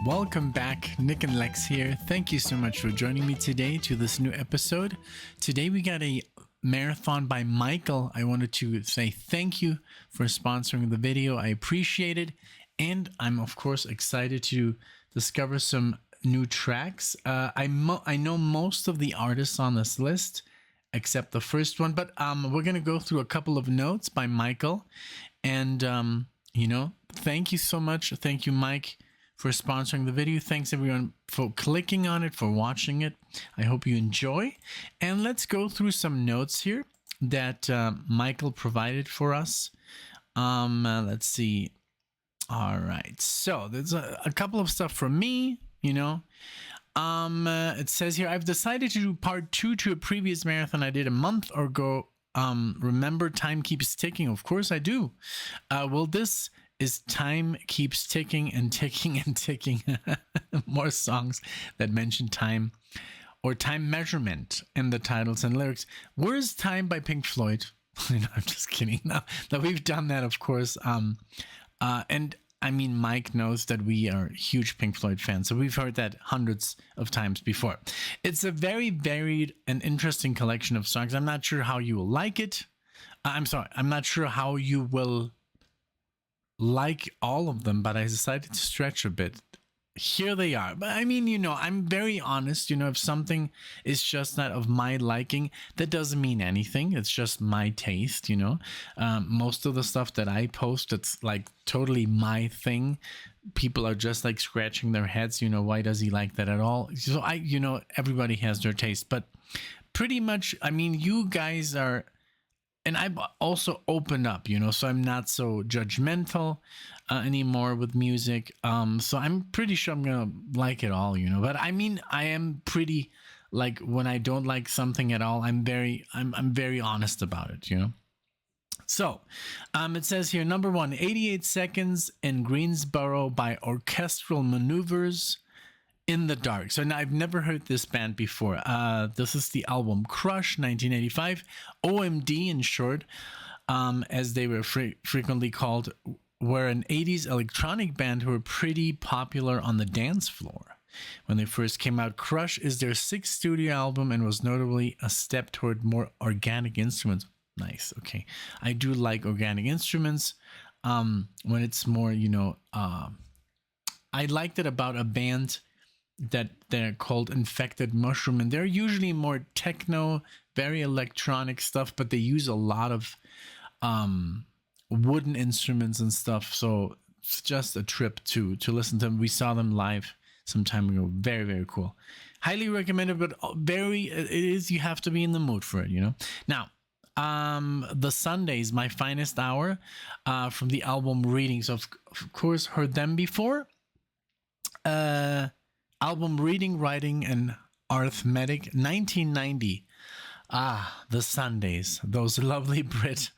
Welcome back, NicknLex here. Thank you so much for joining me today to this new episode. Today we got a marathon by Michael. I wanted to say thank you for sponsoring the video. I appreciate it. And I'm of course excited to discover some new tracks. I know most of the artists on this list, except the first one, but we're going to go through a couple of notes by Michael. And, thank you so much. Thank you, Mike, for sponsoring the video. Thanks everyone for clicking on it, for watching it. I hope you enjoy. And let's go through some notes here that Michael provided for us. Let's see. All right. So there's a couple of stuff from me, It says here, I've decided to do part 2 to a previous marathon I did a month ago. Remember Time Keeps Ticking? Of course I do. Well, this is Time Keeps Ticking and Ticking and Ticking. More songs that mention time or time measurement in the titles and lyrics. Where's Time by Pink Floyd? I'm just kidding. No, we've done that, of course. And I mean, Mike knows that we are huge Pink Floyd fans, so we've heard that hundreds of times before. It's a very varied and interesting collection of songs. I'm not sure how you will like it. I'm not sure how you will like all of them, but I decided to stretch a bit. Here they are. But I mean, I'm very honest. If something is just not of my liking, that doesn't mean anything. It's just my taste, Most of the stuff that I post, it's like totally my thing. People are just like scratching their heads, why does he like that at all? So everybody has their taste. But pretty much, I mean, you guys are... And I've also opened up, so I'm not so judgmental anymore with music. So I'm pretty sure I'm going to like it all, But I mean, I am pretty, like, when I don't like something at all, I'm very honest about it, So it says here, number 1, 88 Seconds in Greensboro by Orchestral Manoeuvres. In the Dark. So now I've never heard this band before. This is the album Crush, 1985. OMD in short, as they were frequently called, were an 80s electronic band who were pretty popular on the dance floor. When they first came out, Crush is their 6th studio album and was notably a step toward more organic instruments. Nice. Okay. I do like organic instruments. When it's more, I liked it about a band that they're called Infected Mushroom, and they're usually more techno, very electronic stuff, but they use a lot of wooden instruments and stuff. So it's just a trip to listen to them. We saw them live some time ago. Very, very cool. Highly recommended, but you have to be in the mood for it, Now, The Sundays, My Finest Hour, from the album Readings. Of course, heard them before. Album Reading, Writing, and Arithmetic, 1990. The Sundays. Those lovely Brits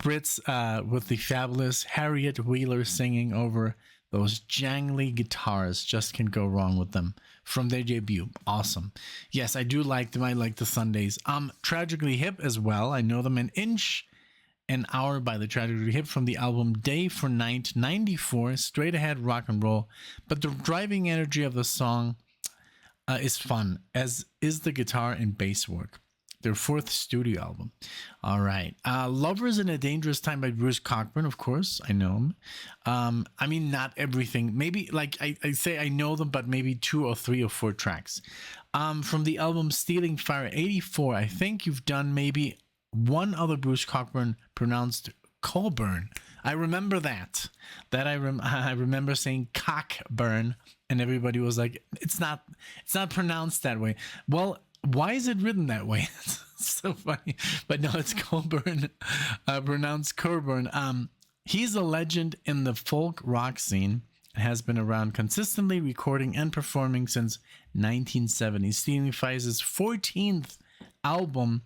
with the fabulous Harriet Wheeler singing over those jangly guitars. Just can't go wrong with them. From their debut. Awesome. Yes, I do like them. I like the Sundays. Tragically Hip as well. I know them. An Inch an Hour by the Tragically Hip from the album Day for Night, 94, straight ahead rock and roll. But the driving energy of the song is fun, as is the guitar and bass work. Their 4th studio album. All right. Lovers in a Dangerous Time by Bruce Cockburn, of course. I know him. I mean, not everything. Maybe, like I say I know them, but maybe 2 or 3 or 4 tracks. From the album Stealing Fire, 84, I think you've done maybe one other Bruce Cockburn, pronounced Cockburn. I remember that. I remember saying Cockburn, and everybody was like, "It's not pronounced that way." Well, why is it written that way? It's so funny. But no, it's Cockburn, pronounced Cockburn. He's a legend in the folk rock scene. Has been around consistently, recording and performing since 1970. Stealing Fire is his 14th album.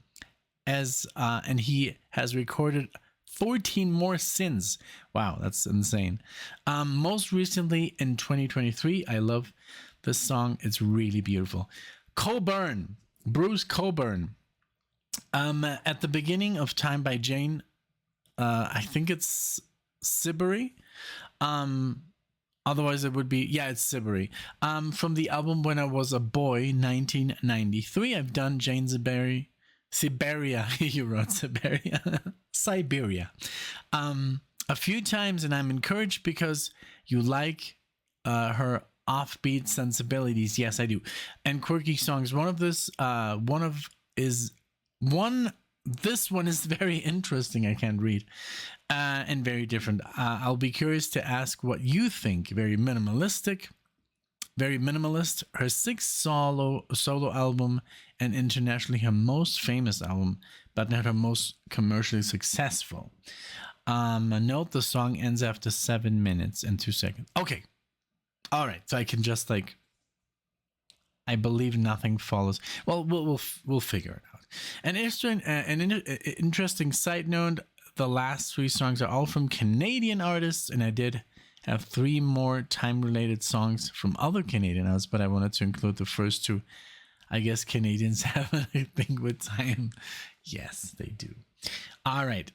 And he has recorded 14 more since. Wow, that's insane. Most recently in 2023, I love this song. It's really beautiful. Cockburn, Bruce Cockburn. At the beginning of Time by Jane, I think it's Siberry. Otherwise, it would be, yeah, it's Siberry. From the album When I Was a Boy, 1993. I've done Jane Siberry. Siberia, you wrote Siberia. Siberia. A few times, and I'm encouraged because you like her offbeat sensibilities. Yes, I do. And quirky songs. This one is very interesting. I can't read. And very different. I'll be curious to ask what you think. Very minimalistic. Her sixth solo album and internationally her most famous album, but not her most commercially successful. Note the song ends after 7 minutes and 2 seconds. Okay. All right. So I can just I believe nothing follows. Well, we'll figure it out. An interesting side note, the last 3 songs are all from Canadian artists, and I did have 3 more time-related songs from other Canadian artists, but I wanted to include the first 2. I guess Canadians have a thing with time. Yes, they do. All right.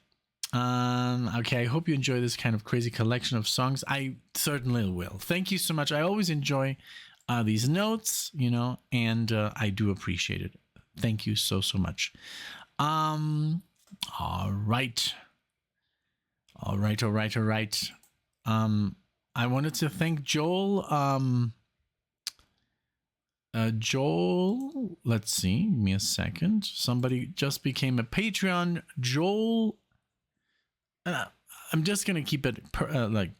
Okay, I hope you enjoy this kind of crazy collection of songs. I certainly will. Thank you so much. I always enjoy these notes, and I do appreciate it. Thank you so much. All right. I wanted to thank Joel. Joel, let's see, give me a second. Somebody just became a Patreon. Joel, I'm just gonna keep it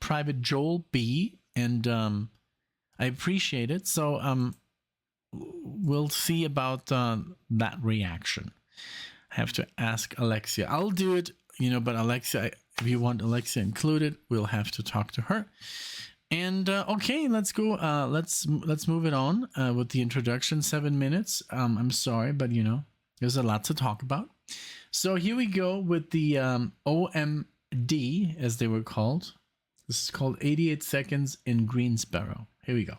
private. Joel B, and I appreciate it. So we'll see about that reaction. I have to ask Alexia. I'll do it, but Alexia, if you want Alexia included, we'll have to talk to her. And okay, let's go. Let's move it on with the introduction. 7 minutes. I'm sorry, but there's a lot to talk about. So here we go with the OMD, as they were called. This is called 88 Seconds in Greensboro. Here we go.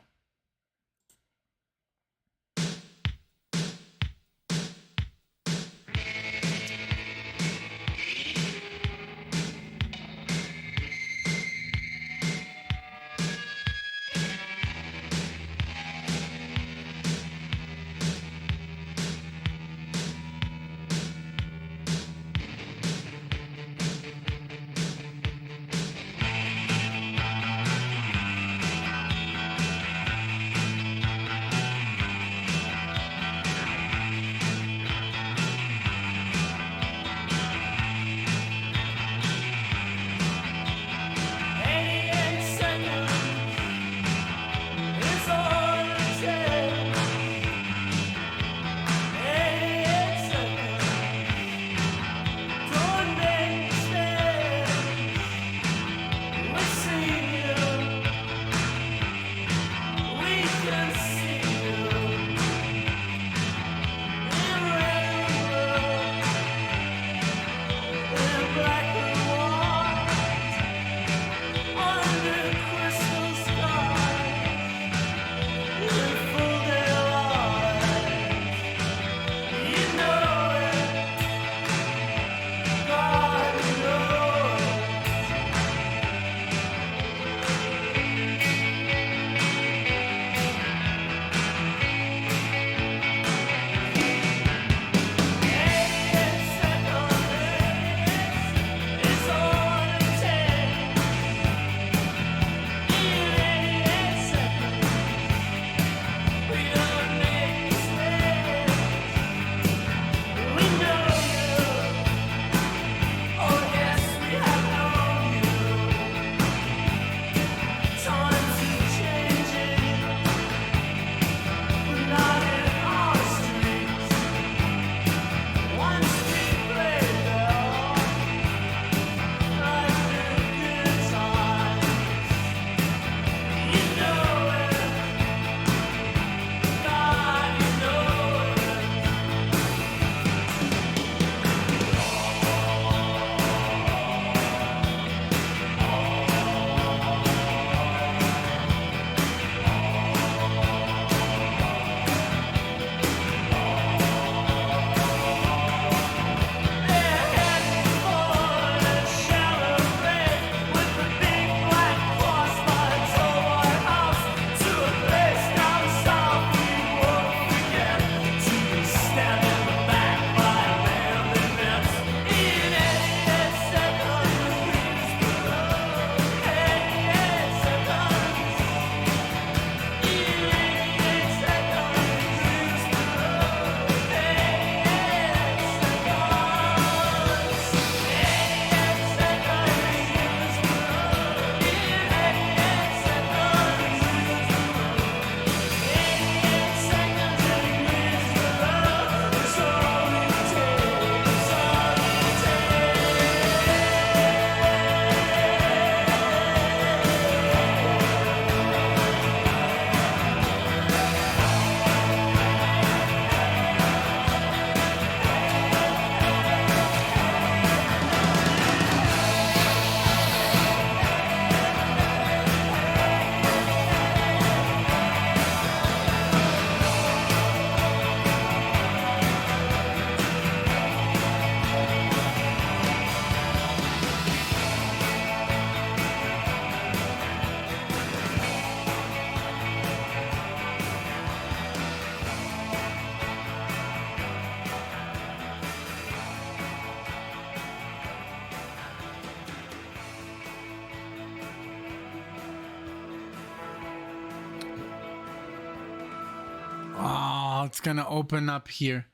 it's gonna open up here.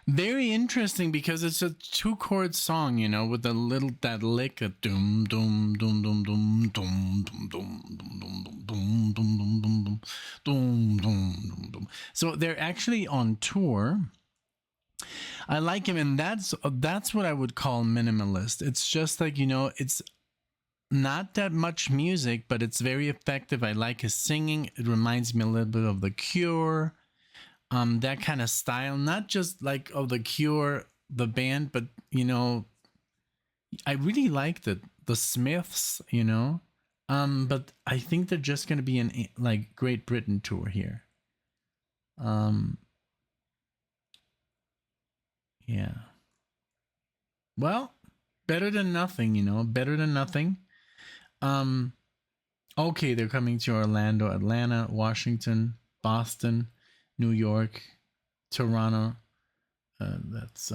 Very interesting because it's a 2-chord song, you know, with a little that lick, a doom doom doom doom doom doom doom doom doom doom doom doom doom doom doom doom. So they're actually on tour. I like him, and that's what I would call minimalist. It's just like, you know, it's not that much music, but it's very effective. I like his singing. It reminds me a little bit of The Cure. That kind of style, not just like of The Cure, the band, but you know, I really like the Smiths, you know. But I think they're just gonna be in like Great Britain tour here. Yeah. Well, better than nothing, you know, better than nothing. Okay, they're coming to Orlando, Atlanta, Washington, Boston, New York, Toronto, that's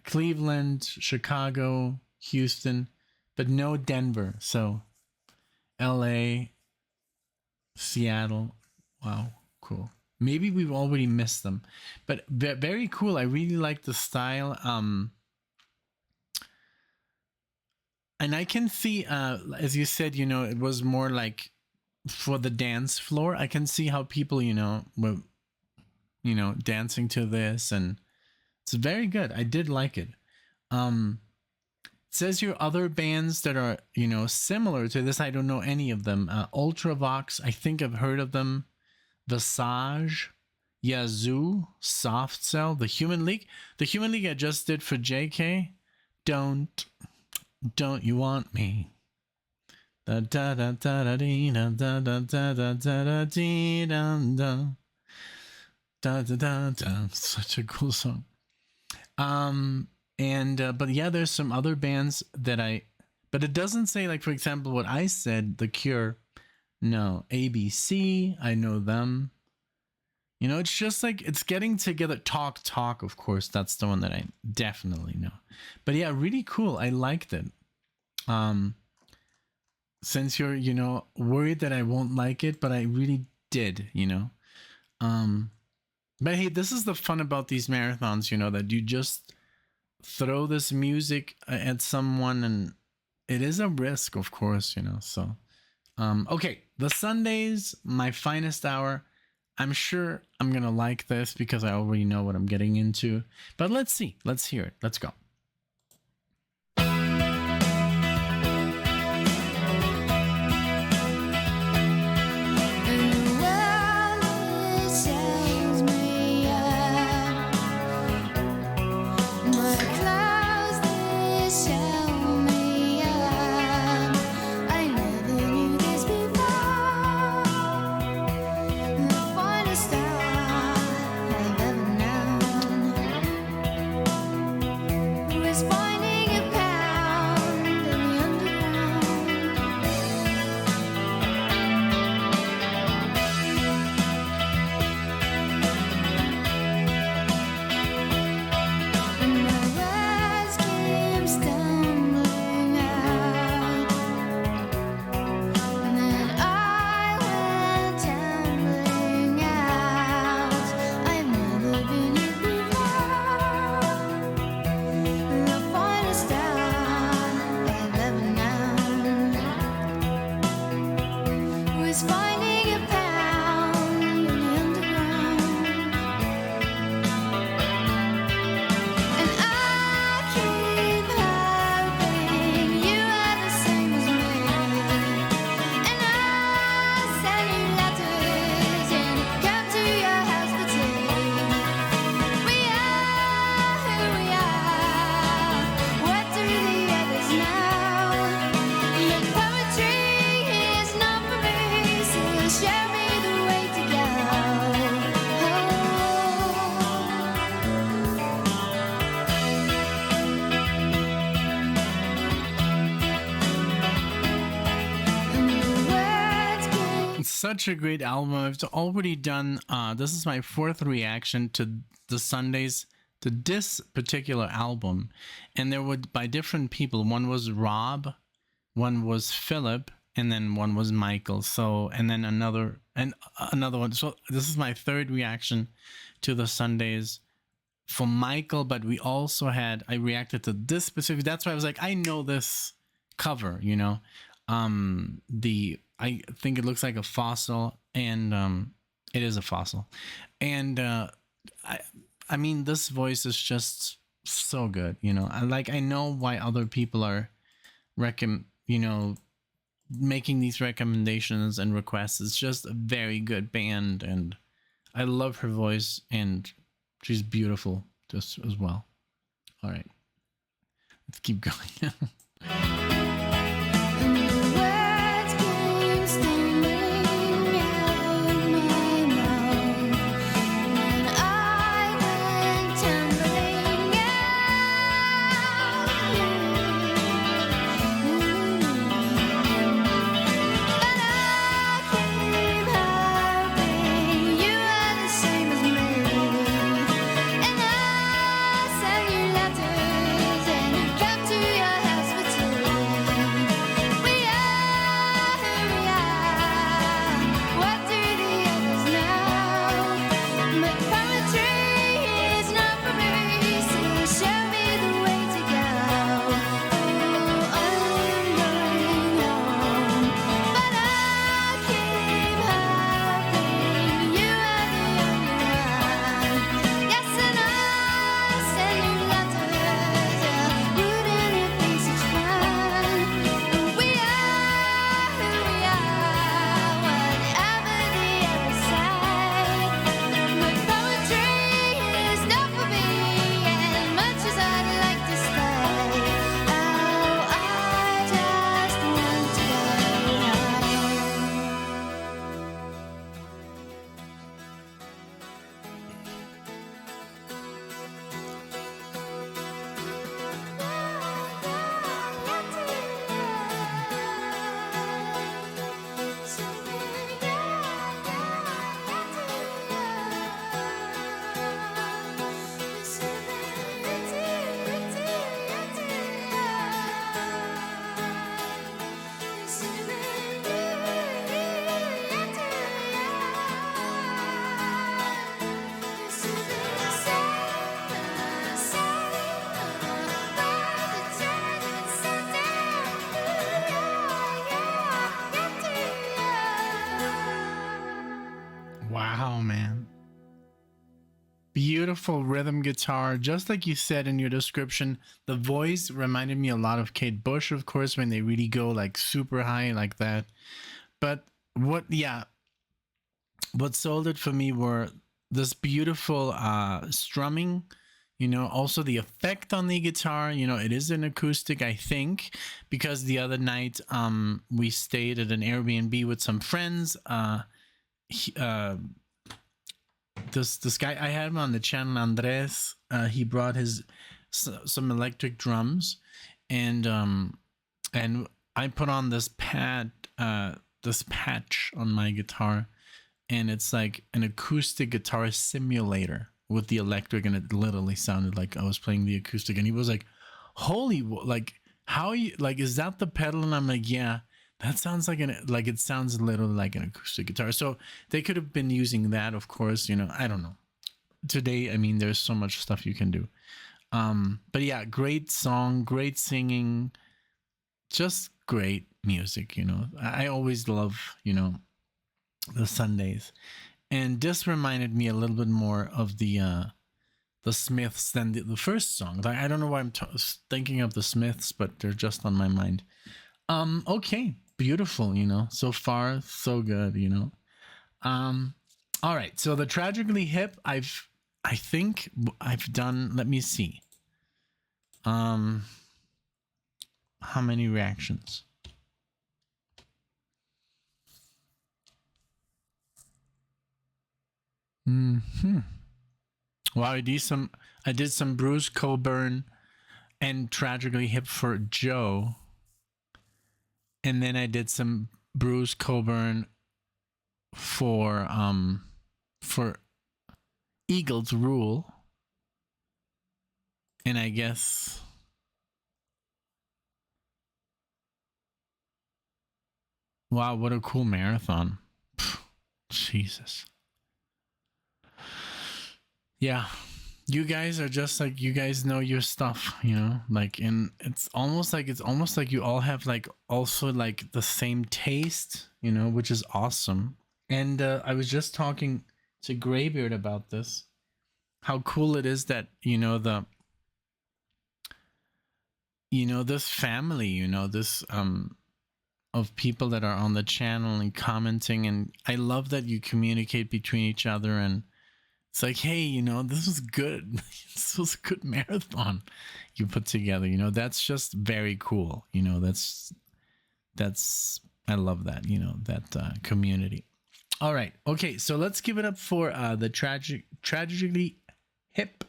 Cleveland, Chicago, Houston, but no Denver. So LA, Seattle. Wow, cool. Maybe we've already missed them, but very cool. I really like the style. And I can see, as you said, you know, it was more like for the dance floor. I can see how people, you know, were, you know, dancing to this, and it's very good. I did like it. It says your other bands that are, you know, similar to this. I don't know any of them. Ultravox, I think I've heard of them. Visage, Yazoo, Soft Cell, The Human League. The Human League I just did for JK. Don't you want me? Da da da da da dee da da da da da da dee da da da da da. Such a cool song. But yeah, there's some other bands that but it doesn't say, like, for example, what I said, The Cure. No, ABC, I know them. You know, it's just like, it's getting together. Talk, of course, that's the one that I definitely know. But yeah, really cool. I liked it. Since you're, you know, worried that I won't like it, but I really did, you know. But hey, this is the fun about these marathons, you know, that you just throw this music at someone, and it is a risk, of course, you know. So okay, the Sundays, my finest hour. I'm sure I'm gonna like this because I already know what I'm getting into, but let's see, let's hear it, let's go. Such a great album. I've already done, this is my 4th reaction to the Sundays, to this particular album. And there were by different people. One was Rob, one was Philip, and then one was Michael. So, and then another one. So this is my 3rd reaction to the Sundays for Michael, but we also had, I reacted to this specific, that's why I was like, I know this cover, you know. I think it looks like a fossil, and it is a fossil. And I mean, this voice is just so good, you know. I know why other people are making these recommendations and requests. It's just a very good band, and I love her voice, and she's beautiful just as well. All right, let's keep going. Wow, man. Beautiful rhythm guitar. Just like you said in your description, the voice reminded me a lot of Kate Bush, of course, when they really go like super high like that. But what sold it for me were this beautiful strumming, you know, also the effect on the guitar. You know, it is an acoustic, I think, because the other night we stayed at an Airbnb with some friends. This guy, I had him on the channel, Andres. He brought some electric drums, and I put on this patch on my guitar, and it's like an acoustic guitar simulator with the electric, and it literally sounded like I was playing the acoustic. And he was like, "Holy, like how you like? Is that the pedal?" And I'm like, "Yeah." That sounds like it sounds literally like an acoustic guitar. So they could have been using that, of course, you know, I don't know. Today, I mean, there's so much stuff you can do. But yeah, great song, great singing, just great music, you know. I always love, you know, the Sundays. And this reminded me a little bit more of the Smiths than the first song. Like, I don't know why I'm thinking of the Smiths, but they're just on my mind. Okay, beautiful, you know. So far, so good, you know. All right, so the Tragically Hip, I think I've done, let me see. How many reactions? Wow, I did some Bruce Cockburn and Tragically Hip for Joe. And then I did some Bruce Cockburn for Eagles Rule. And I guess wow, what a cool marathon. Jesus. Yeah. You guys are just like, you guys know your stuff, you know, like, and it's almost like you all have like also like the same taste, you know, which is awesome. And I was just talking to Graybeard about this, how cool it is that, this family, this of people that are on the channel and commenting, and I love that you communicate between each other, and it's like, hey, this was good. This was a good marathon you put together. That's just very cool. That's I love that. That community. All right, okay, so let's give it up for the tragically hip,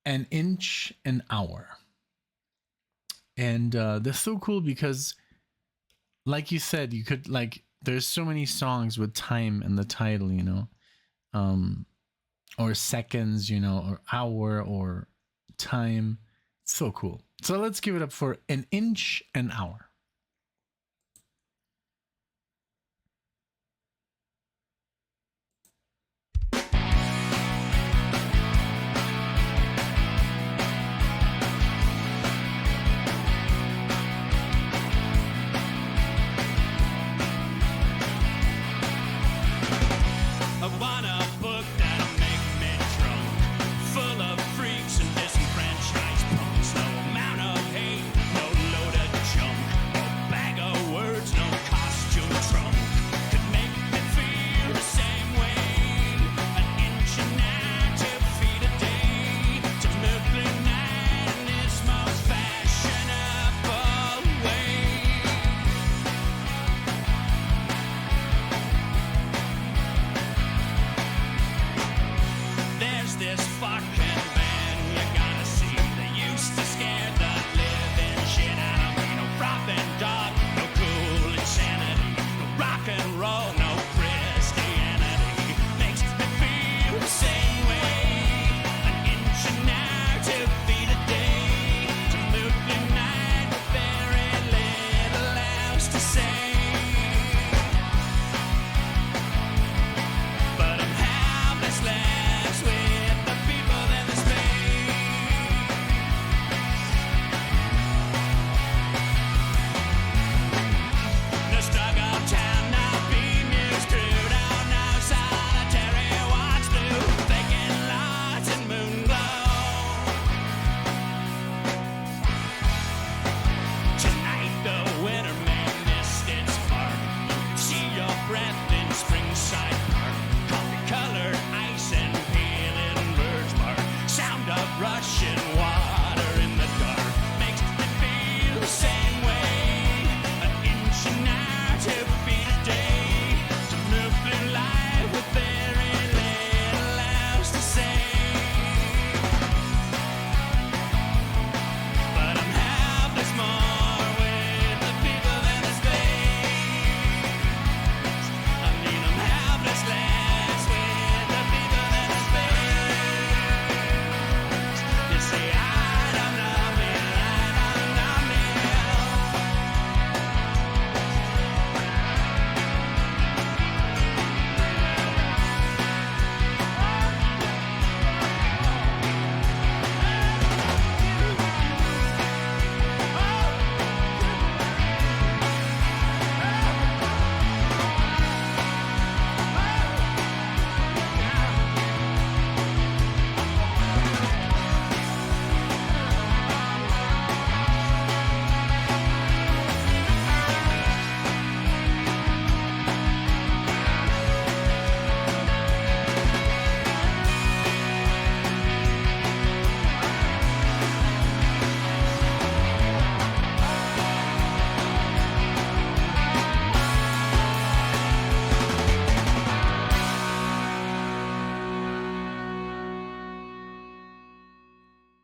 an inch an hour. And they're so cool because, like you said, you could like, there's so many songs with time in the title, or seconds, or hour or time. It's so cool. So let's give it up for an inch an hour.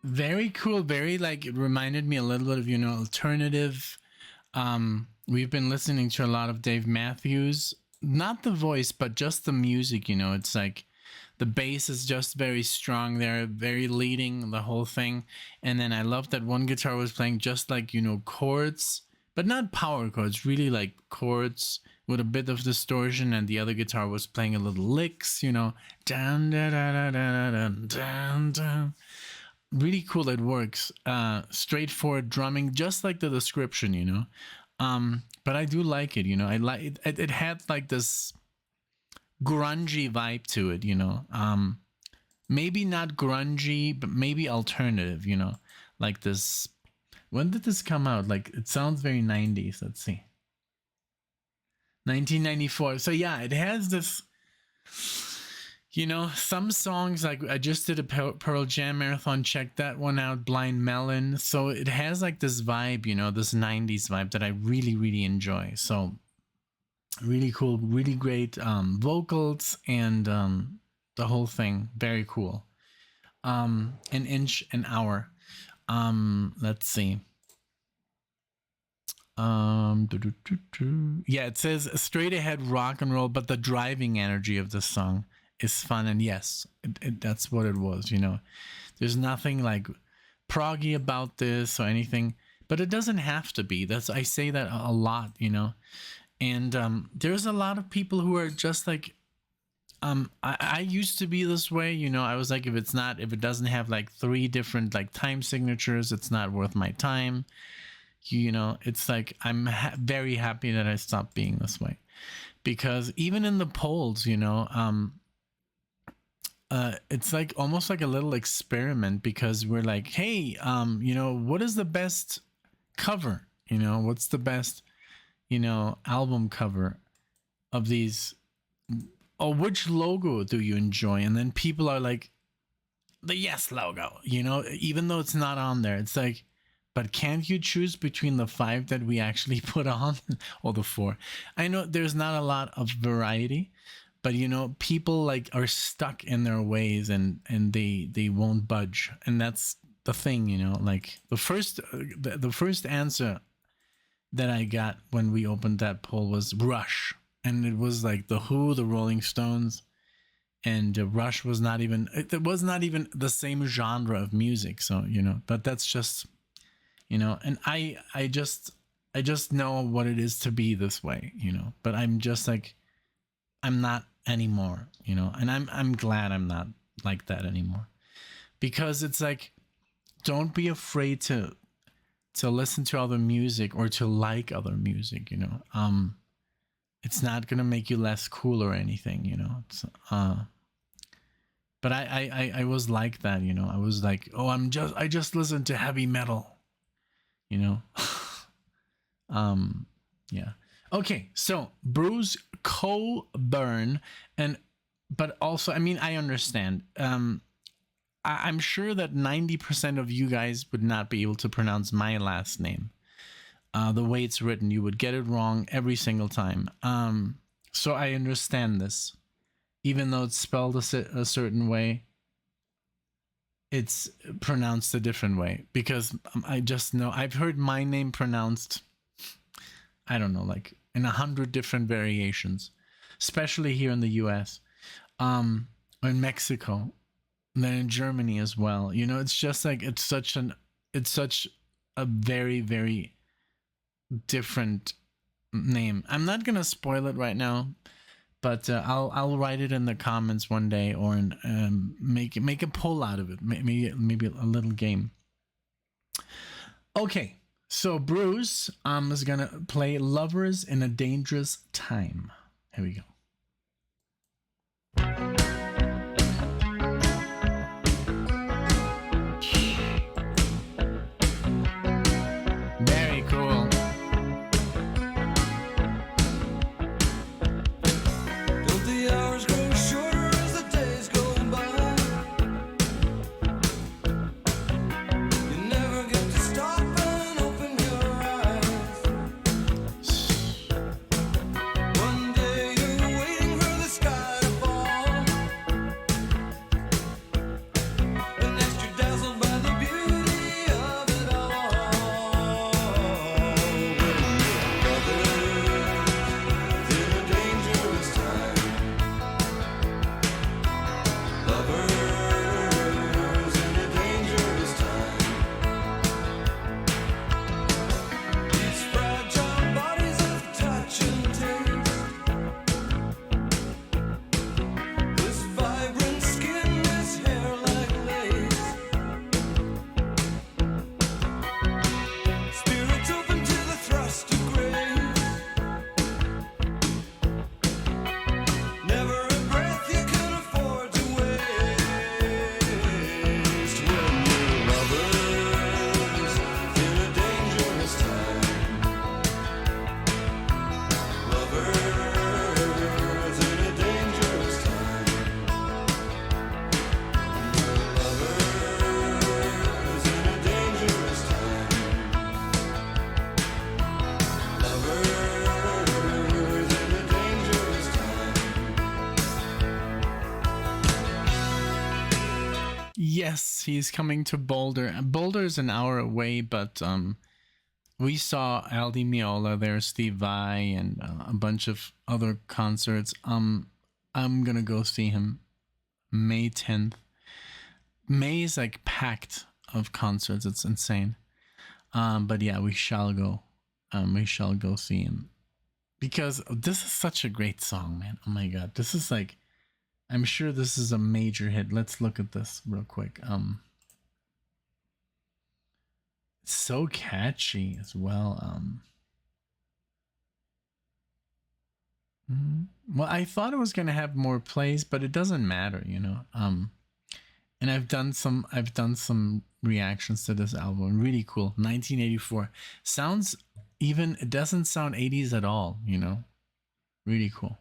Very cool. Very, like, it reminded me a little bit of, alternative. We've been listening to a lot of Dave Matthews, not the voice, but just the music. It's like the bass is just very strong there, very leading the whole thing. And then I love that one guitar was playing just like, chords, but not power chords, really like chords with a bit of distortion, and the other guitar was playing a little licks, you know, down, da, da, da, da, da, down, down. Really cool. It works. Straightforward drumming, just like the description, you know. But I do like it, you know. I like it. It had like this grungy vibe to it, you know. Maybe not grungy, but maybe alternative, you know, like this. When did this come out? Like, it sounds very 90s. Let's see. 1994. So yeah, it has this, you know, some songs, like I just did a Pearl Jam marathon. Check that one out, Blind Melon. So it has like this vibe, you know, this 90s vibe that I really, really enjoy. So really cool, really great vocals, and the whole thing, very cool. An inch an hour. Let's see. Yeah, it says straight ahead rock and roll, but the driving energy of the song is fun. And yes, that's what it was, you know. There's nothing like proggy about this or anything, but it doesn't have to be. I say that a lot, you know. And there's a lot of people who are just like, I used to be this way, you know. I was like, if it doesn't have like 3 different like time signatures, it's not worth my time. You know, it's like, I'm very happy that I stopped being this way, because even in the polls, you know, it's like almost like a little experiment, because we're like, hey, you know, what is the best cover? You know, what's the best, you know, album cover of these? Or which logo do you enjoy? And then people are like, the Yes logo, you know, even though it's not on there. It's like, but can't you choose between the 5 that we actually put on, or the 4? I know there's not a lot of variety, but you know, people like are stuck in their ways, and they won't budge. And that's the thing, you know, like the first answer that I got when we opened that poll was Rush. And it was like the Who, the Rolling Stones, and Rush was not even, it was not even the same genre of music. So, you know, but that's just, you know, and I just know what it is to be this way, you know, but I'm just like, I'm not anymore, you know, and I'm glad I'm not like that anymore, because it's like, don't be afraid to listen to other music or to like other music, you know. It's not gonna make you less cool or anything, you know. It's, but I was like that, you know. I was like, oh, I just listen to heavy metal, you know. Yeah. Okay, so Bruce Cockburn, but also, I mean, I understand. I'm sure that 90% of you guys would not be able to pronounce my last name. The way it's written, you would get it wrong every single time. So I understand this. Even though it's spelled a certain way, it's pronounced a different way, because I just know I've heard my name pronounced, I don't know, like in 100 different variations, especially here in the US, or in Mexico, and then in Germany as well. You know, it's just like, it's such a very, very different name. I'm not gonna spoil it right now, but I'll write it in the comments one day, or make a poll out of it. Maybe a little game. Okay, so Bruce is gonna play "Lovers in a Dangerous Time." Here we go. Yes, he's coming to Boulder. Boulder's an hour away, but we saw Al Di Meola there, Steve Vai, and a bunch of other concerts. I'm gonna go see him May 10th. May is like packed of concerts. It's insane. But yeah, we shall go. We shall go see him because this is such a great song, man. Oh my god, this is like, I'm sure this is a major hit. Let's look at this real quick. It's so catchy as well. Well, I thought it was gonna have more plays, but it doesn't matter, you know. And I've done some reactions to this album. Really cool. 1984 sounds even. It doesn't sound 80s at all, you know. Really cool.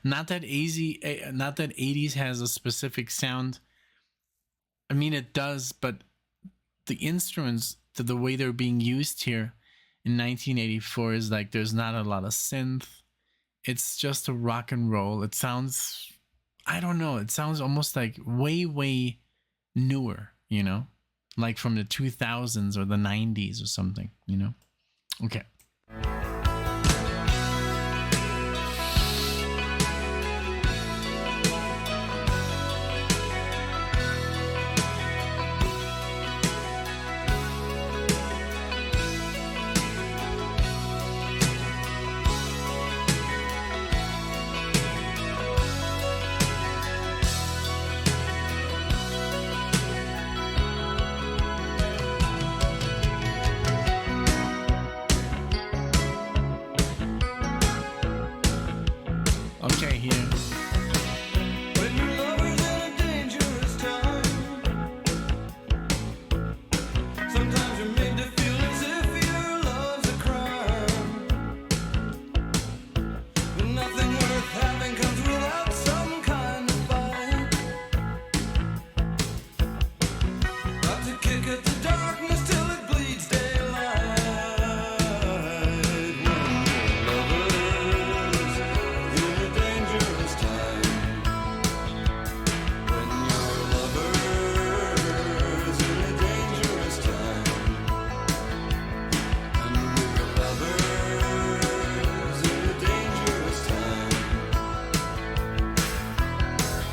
Not that 80s has a specific sound. I mean, it does, but the instruments, the way they're being used here in 1984 is like there's not a lot of synth. It's just a rock and roll. It sounds, I don't know, it sounds almost like way newer, you know, like from the 2000s or the 90s or something, you know. Okay. Okay, here. When your lover's in a dangerous time, sometimes you're made to feel as if your love's a crime. But nothing worth having comes without some kind of fight. Got to kick at the darkness till it bleeds daylight. When your lover's in a dangerous time. When your lover's in a dangerous time.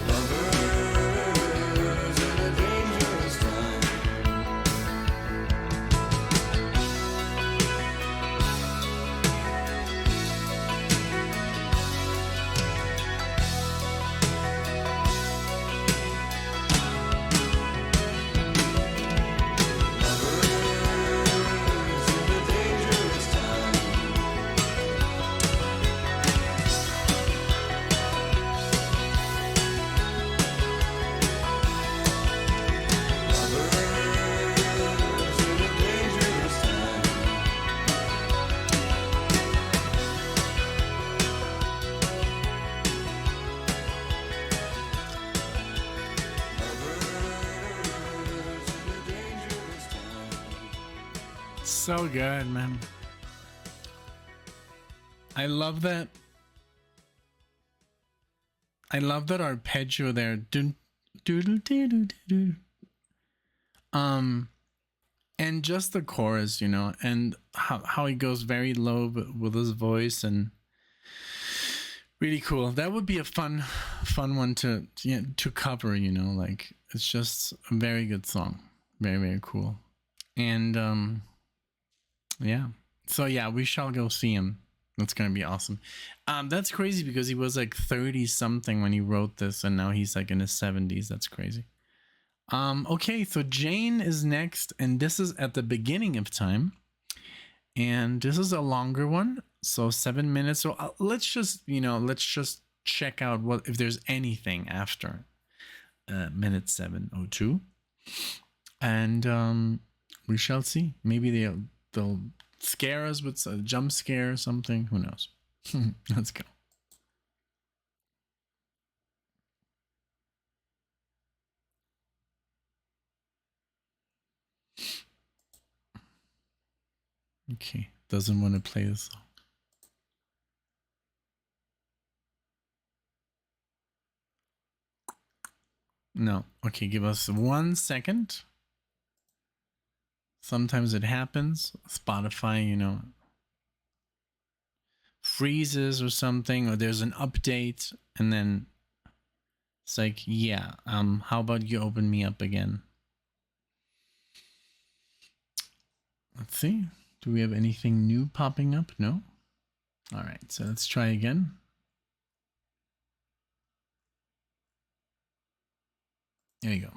Lover's in a dangerous time. So good, man. I love that. I love that arpeggio there. Dun, doodle, doodle, doodle. And just the chorus, you know, and how he goes very low with his voice, and really cool. That would be a fun one to cover, you know, like it's just a very good song. Very cool. And yeah. So yeah, we shall go see him. That's gonna be awesome. That's crazy because he was like 30 something when he wrote this, and now he's like in his 70s. That's crazy. Okay, so Jane is next, and this is at the beginning of time, and this is a longer one, so 7 minutes. So let's just check out what if there's anything after minute 7:02, and we shall see. Maybe they'll scare us with a jump scare or something. Who knows? Let's go. Okay, doesn't want to play the song. No. Okay, give us 1 second. Sometimes it happens. Spotify, you know, freezes or something, or there's an update, and then it's like, yeah, how about you open me up again? Let's see. Do we have anything new popping up? No? All right, so let's try again. There you go.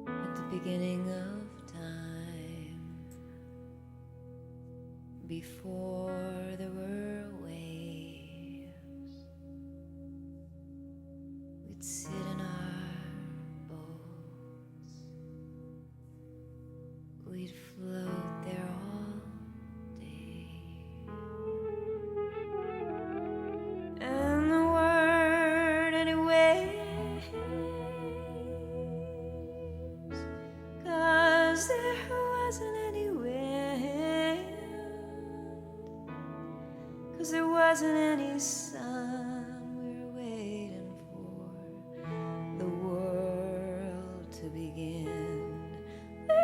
At the beginning of time, before there were waves, we'd sit in our boats, we'd float there all day, and there weren't any waves, 'cause there wasn't any wind, 'cause there wasn't any sun. We were waiting for the world to begin. We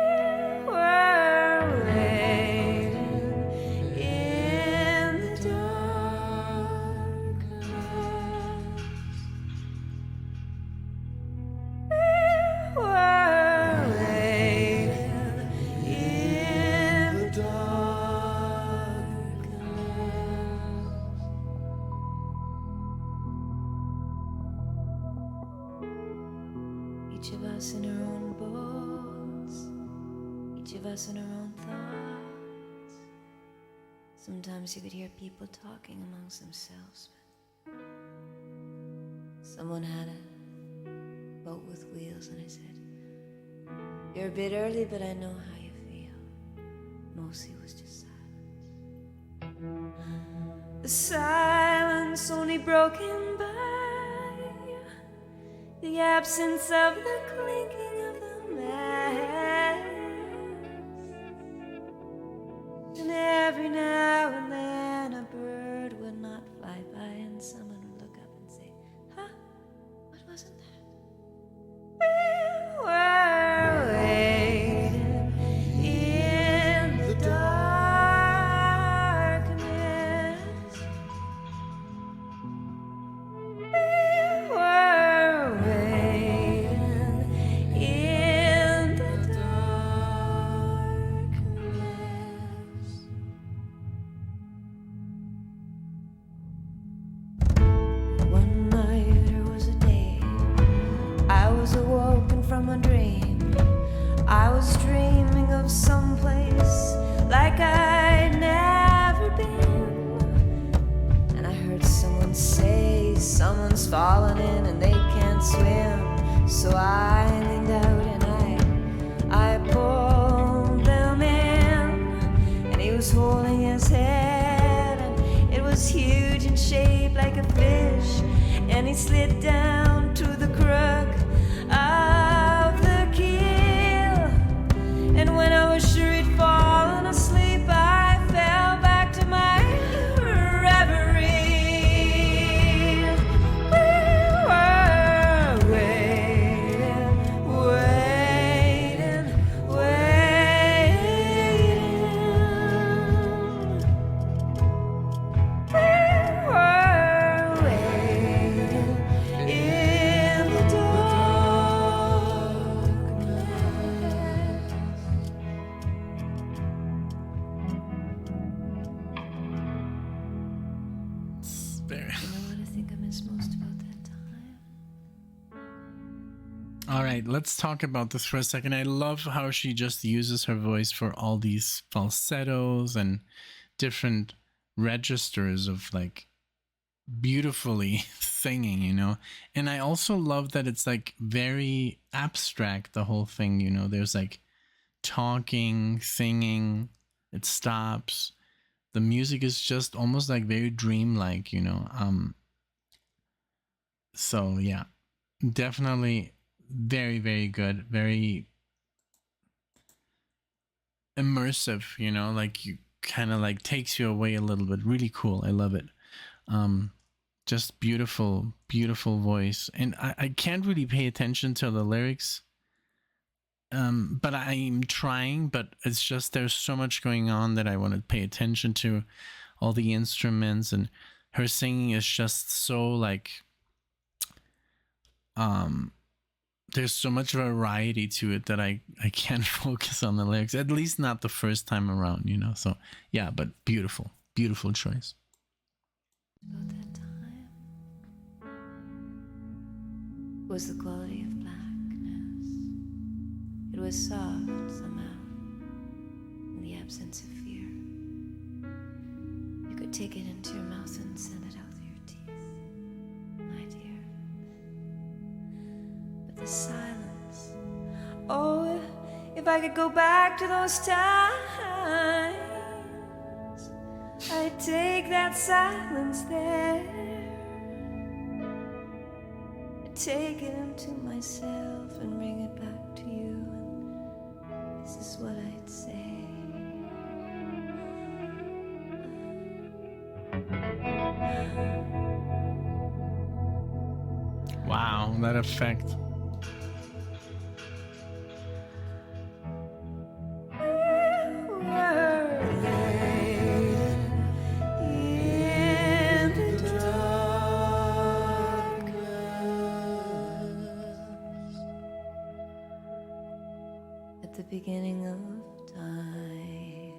were waiting in the darkness. We were waiting in the darkness. Each of us in our own boats, each of us in our own thoughts. Sometimes you could hear people talking amongst themselves. But someone had a boat with wheels, and I said, "You're a bit early, but I know how you feel." Mostly it was just silence. The silence only broken by the absence of the clinking of the mast. And every now and then a bird would not fly by, and someone would look up and say, "Huh? What wasn't that?" We were waiting in the darkness. We were waiting in the darkness. One night there was a day I was awoken from a dream. I was dreaming of some place like I'd never been. And I heard someone say, "Someone's fallen in and they can't swim." So I leaned out and I pulled them in. And he was holding his head, and it was huge and shaped like a fish. And he slid down to the crook of the keel. And when I was sure he'd fallen asleep, I fell back to my reverie. We were waiting, waiting, waiting. We were waiting in the darkness. There. You know what I think I miss most about that time? All right, let's talk about this for a second. I love how she just uses her voice for all these falsettos and different registers of like beautifully singing, you know. And I also love that it's like very abstract, the whole thing, you know. There's like talking, singing, it stops, The music is just almost like very dreamlike, so yeah, definitely very, very good, very immersive, like you kind of like takes you away a little bit. Really cool. I love it. Um, just beautiful, beautiful voice. And I can't really pay attention to the lyrics. But I'm trying, but it's just there's so much going on that I want to pay attention to, all the instruments, and her singing is just so like there's so much variety to it that I can't focus on the lyrics, at least not the first time around, so yeah, but beautiful, beautiful choice. About that time was the quality of blackness. It was soft somehow, in the absence of fear. You could take it into your mouth and send it out through your teeth, my dear. But the silence, oh, if I could go back to those times, I'd take that silence there, I'd take it into myself and bring it back to you, and this is what I'd say. Wow, that effect. At the beginning of time,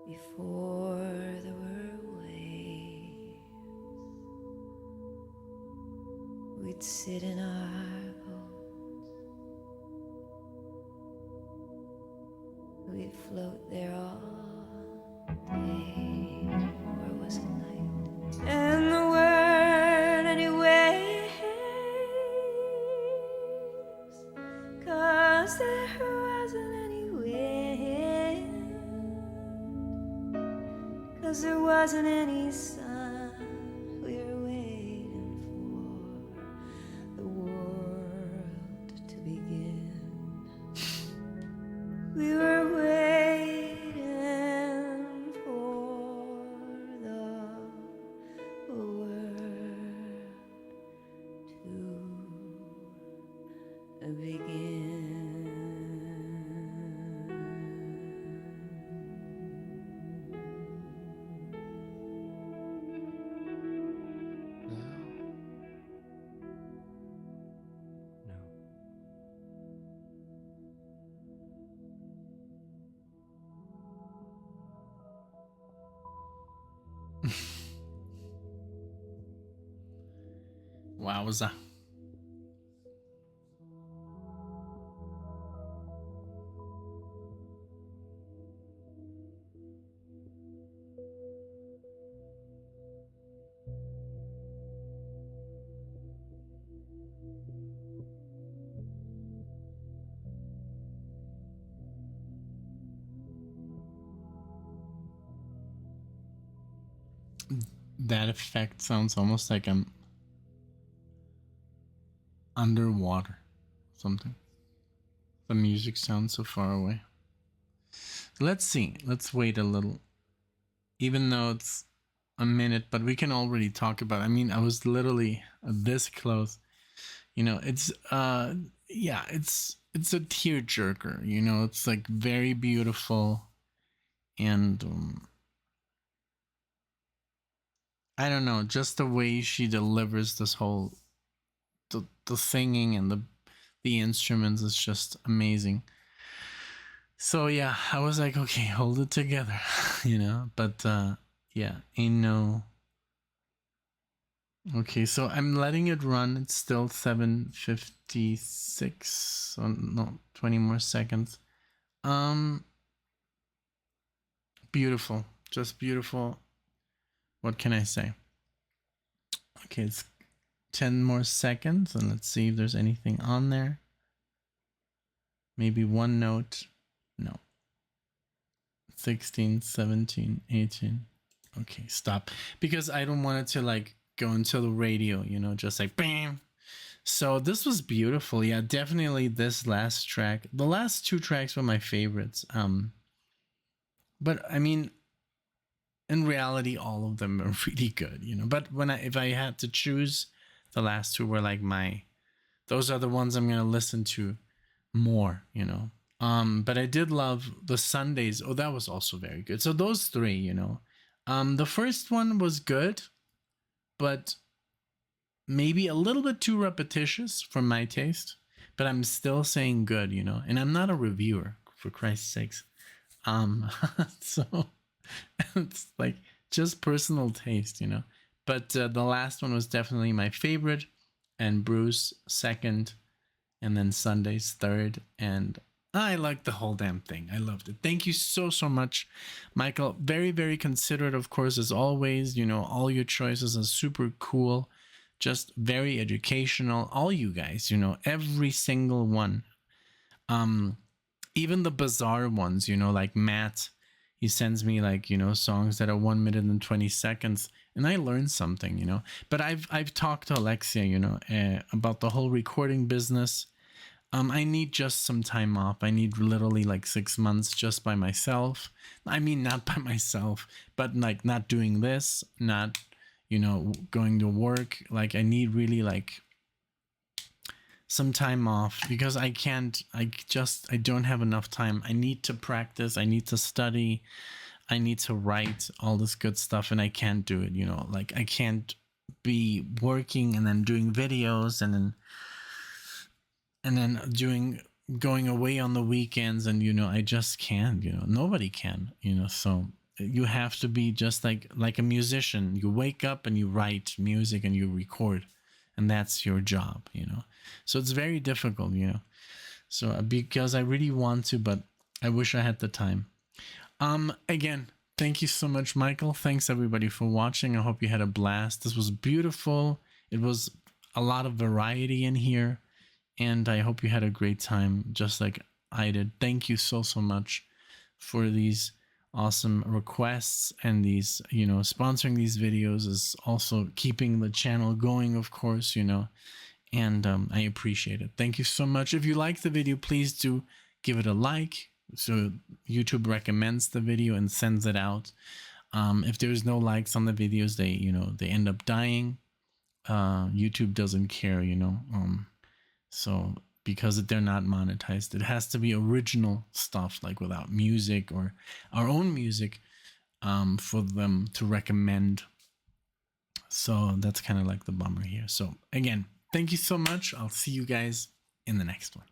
before there were waves, we'd sit in our boat, we'd float there all day, or was it night? And there weren't any waves, 'cause there wasn't any wind, 'cause there wasn't any sun. We were waiting for the world to begin. We were waiting for the world to begin. Wowza. That effect sounds almost like I'm underwater. Something. The music sounds so far away. Let's see. Let's wait a little. Even though it's a minute, but we can already talk about it. I mean, I was literally this close. It's yeah, it's a tearjerker, it's like very beautiful, and I don't know, just the way she delivers this whole the singing and the instruments is just amazing. So yeah, I was like, okay, hold it together, but yeah, ain't no. Okay, so I'm letting it run. It's still 7:56, so no, 20 more seconds. Beautiful, just beautiful. What can I say? Okay, it's 10 more seconds, and let's see if there's anything on there. Maybe one note. No. 16, 17, 18. Okay, stop. Because I don't want it to like go into the radio, you know, just like bam. So this was beautiful. Yeah, definitely this last track. The last two tracks were my favorites. But I mean, in reality, all of them are really good, you know. But if I had to choose, the last two were like those are the ones I'm gonna listen to more, you know. But I did love the Sundays. Oh, that was also very good. So those three, you know. The first one was good, but maybe a little bit too repetitious for my taste. But I'm still saying good, you know. And I'm not a reviewer, for Christ's sakes. So it's like just personal taste, you know. But the last one was definitely my favorite, and Bruce second, and then Sundays third, and I liked the whole damn thing. I loved it. Thank you so much, Michael. Very, very considerate, of course, as always. You know, all your choices are super cool, just very educational. All you guys, you know, every single one. Even the bizarre ones, you know, like Matt, he sends me like, you know, songs that are 1 minute and 20 seconds, and I learned something, you know. But I've talked to Alexia, you know, about the whole recording business. I need just some time off. I need literally like 6 months just by myself. I mean, not by myself, but like not doing this, not, you know, going to work. Like I need really like some time off because I don't have enough time. I need to practice. I need to study. I need to write all this good stuff, and I can't do it, you know, like I can't be working and then doing videos and then going away on the weekends, and you know I just can't, you know, nobody can, you know. So you have to be just like a musician. You wake up and you write music and you record, and that's your job, you know. So it's very difficult, you know. So because I really want to, but I wish I had the time. Again, thank you so much, Michael. Thanks everybody for watching. I hope you had a blast. This was beautiful. It was a lot of variety in here, and I hope you had a great time just like I did. Thank you so much for these awesome requests, and these, you know, sponsoring these videos is also keeping the channel going, of course, you know, and I appreciate it. Thank you so much. If you like the video, please do give it a like, so YouTube recommends the video and sends it out. If there's no likes on the videos, they end up dying. YouTube doesn't care, you know. So because they're not monetized, it has to be original stuff, like without music or our own music, for them to recommend. So that's kind of like the bummer here. So again, thank you so much. I'll see you guys in the next one.